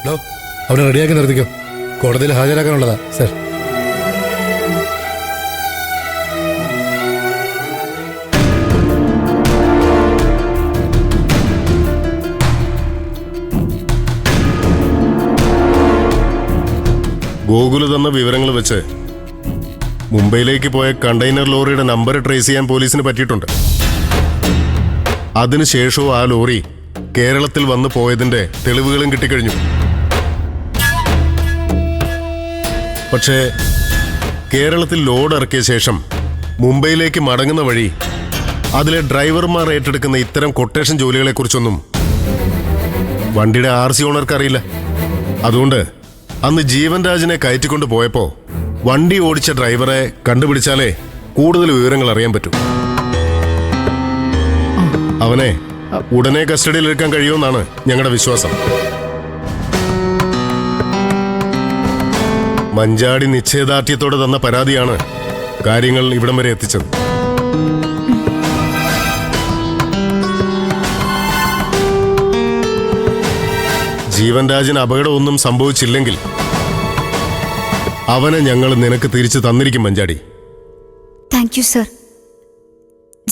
അവനെ റെഡിയാക്കി നിർത്തിക്കോ. കോടതിയിൽ ഹാജരാക്കാനുള്ളതാ സർ. ഗോകുല് തന്ന വിവരങ്ങൾ വെച്ച് മുംബൈയിലേക്ക് പോയ കണ്ടെയ്നർ ലോറിയുടെ നമ്പർ ട്രേസ് ചെയ്യാൻ പോലീസിന് പറ്റിയിട്ടുണ്ട്. അതിനുശേഷവും ആ ലോറി കേരളത്തിൽ വന്നു പോയതിന്റെ തെളിവുകളും കിട്ടിക്കഴിഞ്ഞു. പക്ഷേ കേരളത്തിൽ ലോഡ് ഇറക്കിയ ശേഷം മുംബൈയിലേക്ക് മടങ്ങുന്ന വഴി അതിലെ ഡ്രൈവർമാർ ഏറ്റെടുക്കുന്ന ഇത്തരം കൊട്ടേഷൻ ജോലികളെക്കുറിച്ചൊന്നും വണ്ടിയുടെ RC ഓണർക്ക് അറിയില്ല. അതുകൊണ്ട് അന്ന് ജീവൻ രാജിനെ കയറ്റിക്കൊണ്ട് പോയപ്പോ വണ്ടി ഓടിച്ച ഡ്രൈവറെ കണ്ടുപിടിച്ചാലേ കൂടുതൽ വിവരങ്ങൾ അറിയാൻ പറ്റൂ. അവനെ ഉടനെ കസ്റ്റഡിയിൽ എടുക്കാൻ കഴിയുമെന്നാണ് ഞങ്ങളുടെ വിശ്വാസം. മഞ്ചാടി നിശ്ചയദാർഢ്യത്തോടെ തന്ന പരാതിയാണ് കാര്യങ്ങൾ ഇവിടം വരെ എത്തിച്ചത്. ജീവൻ രാജിന് അപകടമൊന്നും സംഭവിച്ചില്ലെങ്കിൽ അവനെ ഞങ്ങൾ നിനക്ക് തിരിച്ചു തന്നിരിക്കും മഞ്ചാടി. Thank you sir.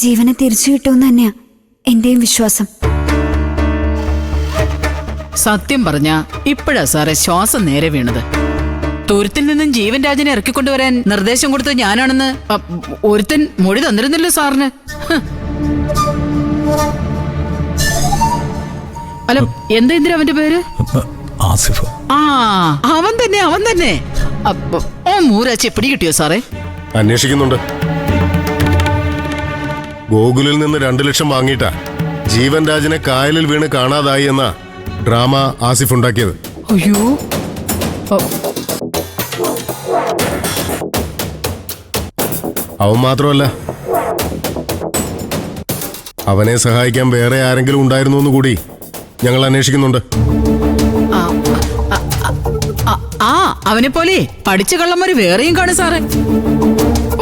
ജീവനെ തിരിച്ചു കിട്ടുമെന്ന് തന്നെയാ എന്റെയും വിശ്വാസം. സത്യം പറഞ്ഞ ഇപ്പോഴാ സാറേ ശ്വാസം നേരെ വീണത്. തുരുത്തിൽ നിന്നും ജീവൻ രാജിനെ ഇറക്കിക്കൊണ്ടുവരാൻ നിർദ്ദേശം കൊടുത്തത് ഞാനാണെന്ന് ഒരുത്തൻ മൊഴി തന്നിരുന്നല്ലോ സാറിന്. അല്ല, എന്താ എന്തിനാ അവന്റെ പേര്? ആസിഫ്. ആ, അവൻ തന്നെ. ഓ മൂരാച്ചെ പിടി കിട്ടിയോ സാറേ? അന്വേഷിക്കുന്നുണ്ട്. ഗോകുലിൽ നിന്ന് 2 ലക്ഷം വാങ്ങിയിട്ടാ ജീവൻ രാജിനെ കായലിൽ വീണ് കാണാതായി എന്ന ഡ്രാമ ആസിഫ് ഉണ്ടാക്കിയത്. അയ്യോ, അവൻ മാത്രമല്ല, അവനെ സഹായിക്കാൻ വേറെ ആരെങ്കിലും ഉണ്ടായിരുന്നോ എന്ന് കൂടി ഞങ്ങൾ അന്വേഷിക്കുന്നുണ്ട്. ആ അവനെ പോലെ പഠിച്ച കള്ളന്മാര് വേറെയും കാണും സാറേ.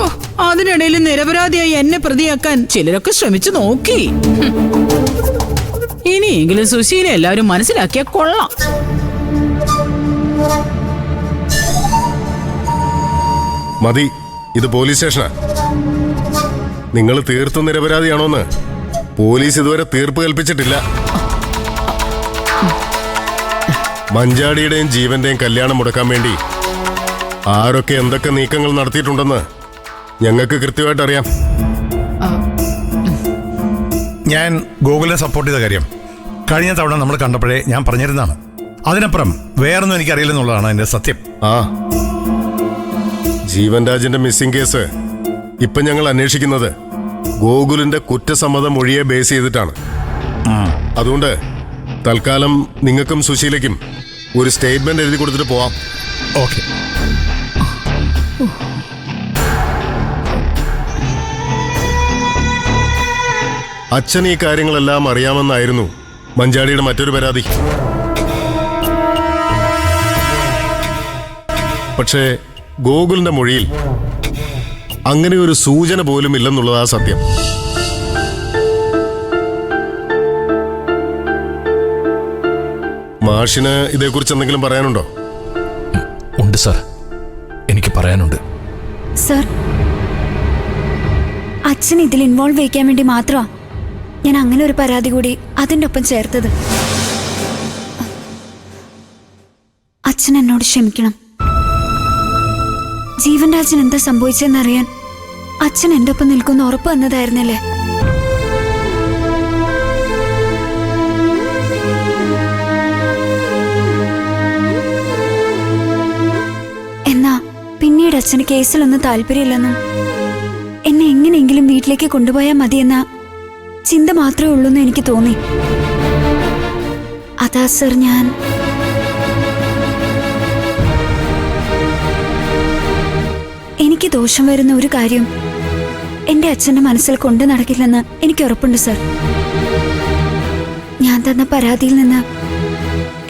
ഓ, അതിനിടയിൽ നിരപരാധിയായി എന്നെ പ്രതിയാക്കാൻ ചിലരൊക്കെ ശ്രമിച്ചു നോക്കി. ഇനിയെങ്കിലും സുശീല എല്ലാവരും മനസ്സിലാക്കിയ കൊള്ളാം. മതി, ഇത് പോലീസ് സ്റ്റേഷനാ. നിങ്ങൾ തീർത്തും നിരപരാധിയാണോന്ന് പോലീസ് ഇതുവരെ തീർപ്പ് കൽപ്പിച്ചിട്ടില്ല. മഞ്ചാടിയുടെയും ജീവന്റെയും കല്യാണം മുടക്കാൻ വേണ്ടി ആരൊക്കെ എന്തൊക്കെ നീക്കങ്ങൾ നടത്തിയിട്ടുണ്ടെന്ന് ഞങ്ങൾക്ക് കൃത്യമായിട്ട് അറിയാം. ഞാൻ ഗോകുലിനെ സപ്പോർട്ട് ചെയ്ത കാര്യം കഴിഞ്ഞ തവണ നമ്മൾ കണ്ടപ്പോഴേ ഞാൻ പറഞ്ഞിരുന്നതാണ്. അതിനപ്പുറം വേറൊന്നും എനിക്കറിയില്ലെന്നുള്ളതാണ് എന്റെ സത്യം. ആ, ജീവൻ രാജിന്റെ മിസ്സിംഗ് കേസ് ഇപ്പൊ ഞങ്ങൾ അന്വേഷിക്കുന്നത് ഗോകുലിന്റെ കുറ്റസമ്മത മൊഴിയെ ബേസ് ചെയ്തിട്ടാണ്. അതുകൊണ്ട് തൽക്കാലം നിങ്ങൾക്കും സുശീലയ്ക്കും ഒരു സ്റ്റേറ്റ്മെന്റ് എഴുതി കൊടുത്തിട്ട് പോവാം. ഓക്കെ. അച്ഛൻ ഈ കാര്യങ്ങളെല്ലാം അറിയാമെന്നായിരുന്നു മഞ്ചാടിയുടെ മറ്റൊരു പരാതി. പക്ഷേ ഗോകുലിന്റെ മൊഴിയിൽ അങ്ങനെ ഒരു സൂചന പോലും ഇല്ലെന്നുള്ളതാ സത്യം. മാഷിന് ഇതേക്കുറിച്ച് എന്തെങ്കിലും പറയാനുണ്ടോ? ഉണ്ട് സർ, എനിക്ക് പറയാനുണ്ട്. സർ, അച്ഛൻ ഇതിൽ ഇൻവോൾവ് ചെയ്യിക്കാൻ വേണ്ടി മാത്രമാ ഞാൻ അങ്ങനെ ഒരു പരാതി കൂടി അതിൻ്റെ ഒപ്പം ചേർത്തത്. അച്ഛൻ എന്നോട് ക്ഷമിക്കണം. ജീവൻ രാജൻ എന്താ സംഭവിച്ചെന്നറിയാൻ അച്ഛൻ എൻ്റെ ഒപ്പം നിൽക്കുന്ന ഉറപ്പ് വന്നതായിരുന്നല്ലേ. എന്നാ പിന്നീട് അച്ഛന് കേസിലൊന്നും താല്പര്യമില്ലെന്നും എന്നെ എങ്ങനെയെങ്കിലും വീട്ടിലേക്ക് കൊണ്ടുപോയാൽ മതിയെന്ന ചിന്ത മാത്രമേ ഉള്ളൂ എന്ന് എനിക്ക് തോന്നി. അതാ സർ ഞാൻ എനിക്ക് ദോഷം വരുന്ന ഒരു കാര്യം എന്റെ അച്ഛന്റെ മനസ്സിൽ കൊണ്ടു നടക്കില്ലെന്ന് എനിക്ക് ഉറപ്പുണ്ട് സർ. ഞാൻ തന്ന പരാതിയിൽ നിന്ന്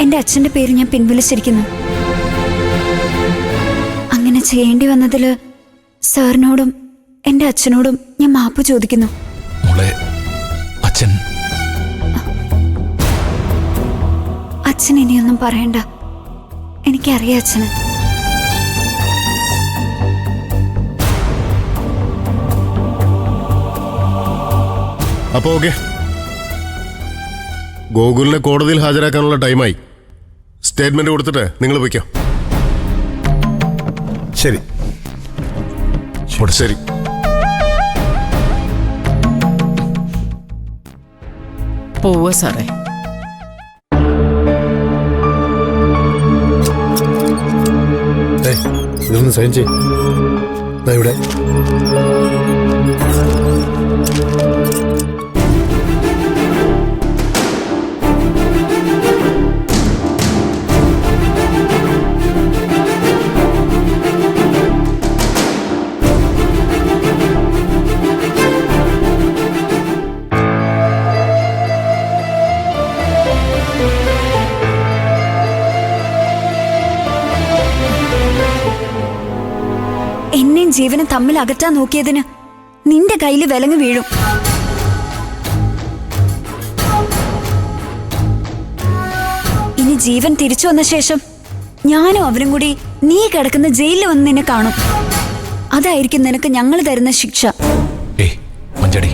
എന്റെ അച്ഛന്റെ പേര് ഞാൻ പിൻവലിച്ചിരിക്കുന്നു. അങ്ങനെ ചെയ്യേണ്ടി വന്നതില് സാറിനോടും എന്റെ അച്ഛനോടും ഞാൻ മാപ്പ് ചോദിക്കുന്നു. മോളെ, അച്ഛൻ ഇനിയൊന്നും പറയണ്ട. എനിക്കറിയാം അച്ഛന്. അപ്പൊ ഓക്കെ, ഗോകുലിനെ കോടതിയിൽ ഹാജരാക്കാനുള്ള ടൈമായി. സ്റ്റേറ്റ്മെന്റ് കൊടുത്തിട്ട് നിങ്ങൾ വയ്ക്കാം. ശരി. ശരി. പോവാ സാറേ. ഇതൊന്ന് സൈൻ ചെയ്യും ഇവിടെ. എന്നെയും ജീവനും തമ്മിൽ അകറ്റാൻ നോക്കിയതിന് നിന്റെ കയ്യിൽ വിലങ്ങ് വീഴും. ഇനി ജീവൻ തിരിച്ചു വന്ന ശേഷം ഞാനും അവനും കൂടി നീ കിടക്കുന്ന ജയിലിൽ വന്ന് നിന്നെ കാണും. അതായിരിക്കും നിനക്ക് ഞങ്ങൾ തരുന്ന ശിക്ഷ. ഏയ് മഞ്ചാടി,